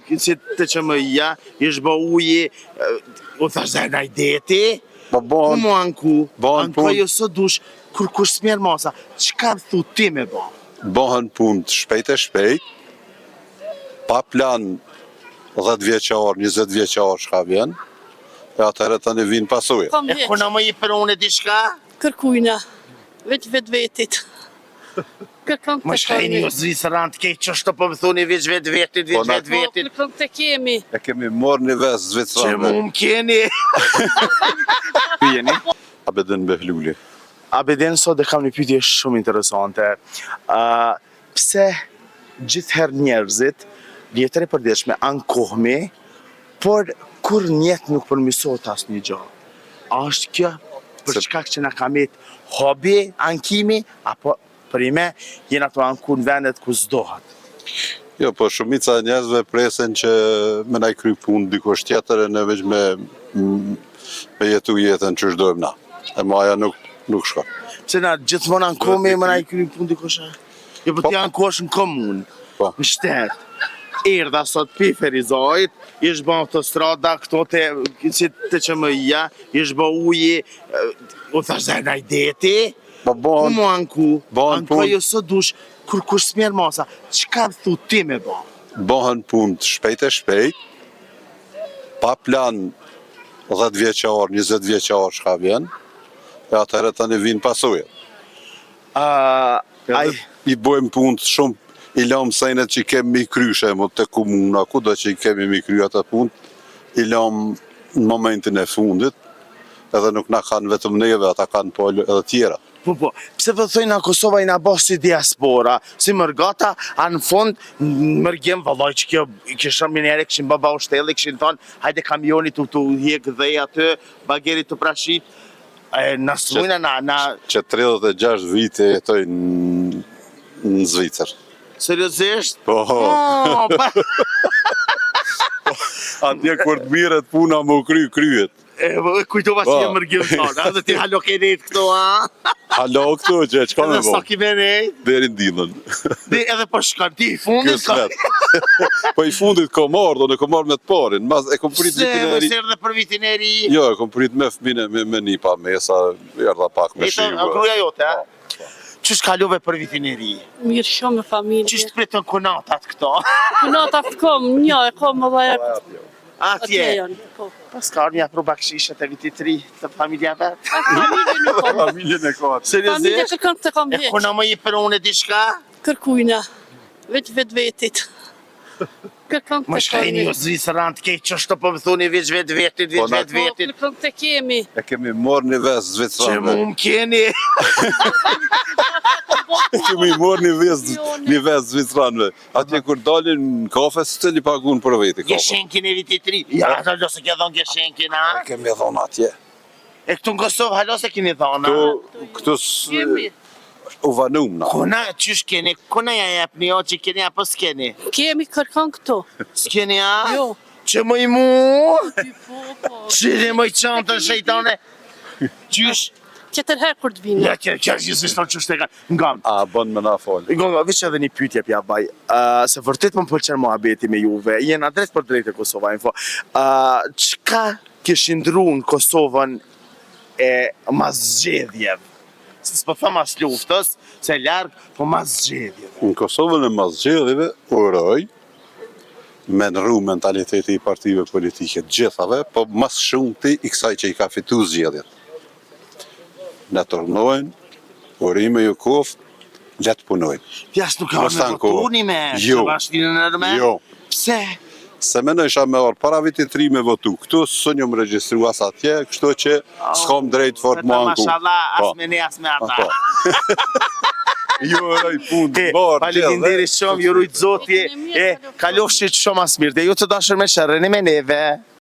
si të QMI-ja, ish bë uji, u thash dhe naj deti, ku mu anku, anku jo së dush, kur kush s'merr masa, çka thu ti me bo? Bëhen punë shpejt, pa plan 10 vjeqar, 20 vjeqar shka vjen, e atëherë tani vinë pasuje. E kuna më i për unë diçka? Kërkujna, vetit. Më shkajni ju Zvicërant kej qështë po më thuni vetë vetit. Kërkon të kemi. E kemi morë një ves Që Zvicëranve. mu më keni? Ku jeni? Abedin Behluli. Abedin, sot dhe kam një pyetje shumë interesante. Pse gjithherë njerëzit vjetër e përdeshme ankohemi, por kur njetë nuk përmisohet asë një gjë? A është kjo për shkak që na kamet hobi, ankimi, apo për ime jena të anku në vendet ku s'dohat? Jo, po shumica e njerëzve presen që me na i kry punë dikush tjetër e ne veç me jetu jetën që shdojmë na. E maja nuk shka. Pse na gjithmonë ankohemi me na i kry punë dikush? Jo, po ti ankohesh në komunë, në shtetë. Erdha sot pi Ferizojt, ish bë autostrada këto si të QMI-ja, ish bë uji, u thash dhe naj deti, ku mu anku jo së dush, kur kush s'merr masa, çka thu ti me bo? Bëhen punë shpejt, pa plan 10 vjeqar, 20 vjeqar shka vjen, e atëherë tani vinë pasuje. I bojmë punë shumë, i lam sejnet që i kemi mi kryshe, më të komuna, ku do që i kemi mi kry atë punë, i lam në momentin e fundit, edhe nuk na kanë vetëm neve, ata kanë po edhe tjera. Po, pse po thojnë na Kosova i na bo si diaspora, si mërgata, a në fond mërgjem, vallaj që kjo, kisha minere, këshin baba ushteli, këshin thonë, hajde kamionit të hjek dhej aty, bagerit të prashit, nastrujna na... Që 36 vite jetoj në Zvicër. Seriozisht? Po. Atje kur të miret puna më kryet. Kujtova si e mërgjim tonë, dhe ti halo kenit këto, a? Halo këto që, qka me Edhe sa ki me nejt? Deri në dinën. Edhe po shkon, ti i fundit ka... Po i fundit ko marrë, do në ko marrë me të parin. E kom prit vitin e ri. Se dhe për vitin e ri? Jo, e kom prit me fmine me një pa mesa, erdha pak me shimë. E gruja jote, a? Qysh kalove për vitin e ri? Mirë shumë me familje. Qysh të pritën kunatat këto? Kunatat kom, një e kom edhe... Atje? Pas ka orë një apru bakshishet e vitit 3 të familjave? Familje nuk kom. Familjen e ka. Familje kërkon të kom E veç. kuna më i për unë diçka? Kërkujna, vetit. Kërkon të Më shkajni ju Zvicërant kej qështë po më thuni vetit. Kërkon të kemi. E kemi morë një ves Që Zvicëranve. mu më keni? E kemi morë një ves Zvicëranve. Atje kur dalin në kafe, së të li pagun për veti kafe. Gjeshenkin e vitit 3? Ja, halo se ke dhonë Gjeshenkin, a? E kemi dhonë atje. E këtu në Kosovë, halo se keni dhonë, a? Këtu Kemi. u vanum na. Kuna, qysh keni? Kuna ja jepni, o që keni, apo s'keni? Kemi kërkon këto. S'keni, a? Jo. Që më i mu? Po. Qëri më i qantën shejtane? Qysh? Qëtër herë kur të vinë. Ja, kja gjithë shtonë qështë e ka. Ngam. A, bën me na folë. Ngam, vishë edhe një pytje pja baj. Se vërtet më pëlqen muhabeti me juve. Jena drejt për drejt e Kosova info. Qka kishin ndru në Kosovën e mazgjedhjev? Se s'po thëmë as luftës, se largë, po mazgjedhjeve. Në Kosovën e mazgjedhjeve, uroj, me nërru mentaliteti i partive politike gjithave, po mas shumë ti i kësaj që i ka fitu zgjedhjet. Ne tërnojnë, urime ju kofë, letë punojnë. Jas nuk ka me votuni me bashkinë në nërme? Jo. Pse? Se me në isha me orë, para vitit 3 me votu, këtu së një më registru as atje, kështu që s'kom drejt fort më anku. Mashallah, as me ne, as me ata. Ju uroj punë të barë. Faleminderit shumë, ju rujtë zotje, kalofshit shumë as mirë, dhe ju të dashër me shërëni me neve.